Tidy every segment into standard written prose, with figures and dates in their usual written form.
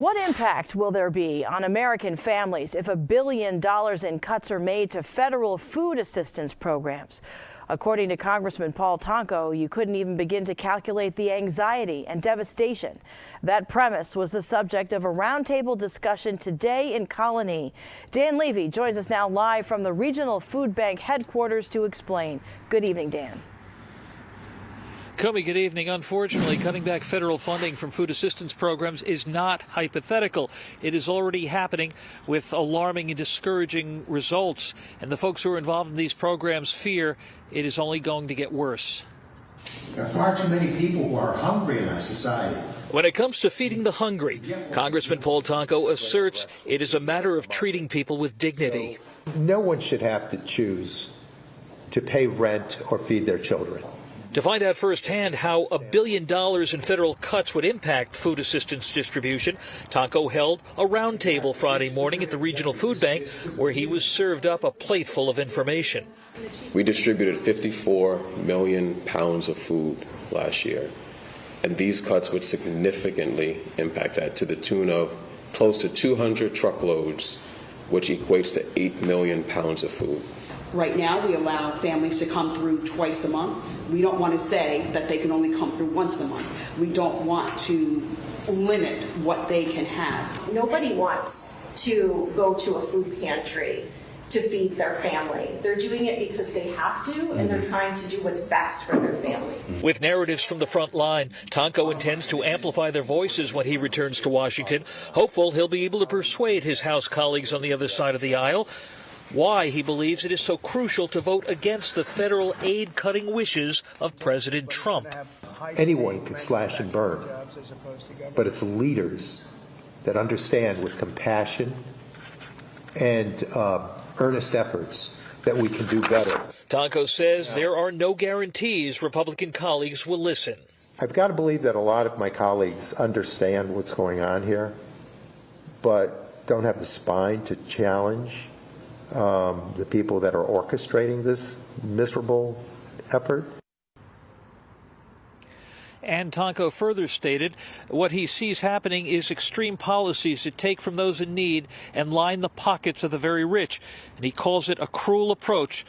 What impact will there be on American families if $1 billion in cuts are made to federal food assistance programs? According to Congressman Paul Tonko, you couldn't even begin to calculate the anxiety and devastation. That premise was the subject of a roundtable discussion today in Colonie. Dan Levy joins us now live from the Regional Food Bank headquarters to explain. Good evening, Dan. Colonie, good evening. Unfortunately, cutting back federal funding from food assistance programs is not hypothetical. It is already happening with alarming and discouraging results. And the folks who are involved in these programs fear it is only going to get worse. There are far too many people who are hungry in our society. When it comes to feeding the hungry, Congressman Paul Tonko asserts it is a matter of treating people with dignity. No one should have to choose to pay rent or feed their children. To find out firsthand how $1 billion in federal cuts would impact food assistance distribution, Tonko held a roundtable Friday morning at the Regional Food Bank where he was served up a plate full of information. We distributed 54 million pounds of food last year, and these cuts would significantly impact that to the tune of close to 200 truckloads, which equates to 8 million pounds of food. Right now, we allow families to come through twice a month. We don't want to say that they can only come through once a month. We don't want to limit what they can have. Nobody wants to go to a food pantry to feed their family. They're doing it because they have to, and they're trying to do what's best for their family. With narratives from the front line, Tonko intends to amplify their voices when he returns to Washington, hopeful he'll be able to persuade his House colleagues on the other side of the aisle why he believes it is so crucial to vote against the federal aid-cutting wishes of President Trump. Anyone can slash and burn, but it's leaders that understand with compassion and earnest efforts that we can do better. Tonko says there are no guarantees Republican colleagues will listen. I've got to believe that a lot of my colleagues understand what's going on here, but don't have the spine to challenge the people that are orchestrating this miserable effort. And Tonko further stated what he sees happening is extreme policies that take from those in need and line the pockets of the very rich. And he calls it a cruel approach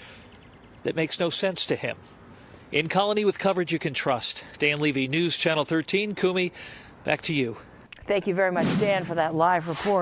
that makes no sense to him. In Colonie with coverage you can trust. Dan Levy, News Channel 13. Colonie, back to you. Thank you very much, Dan, for that live report.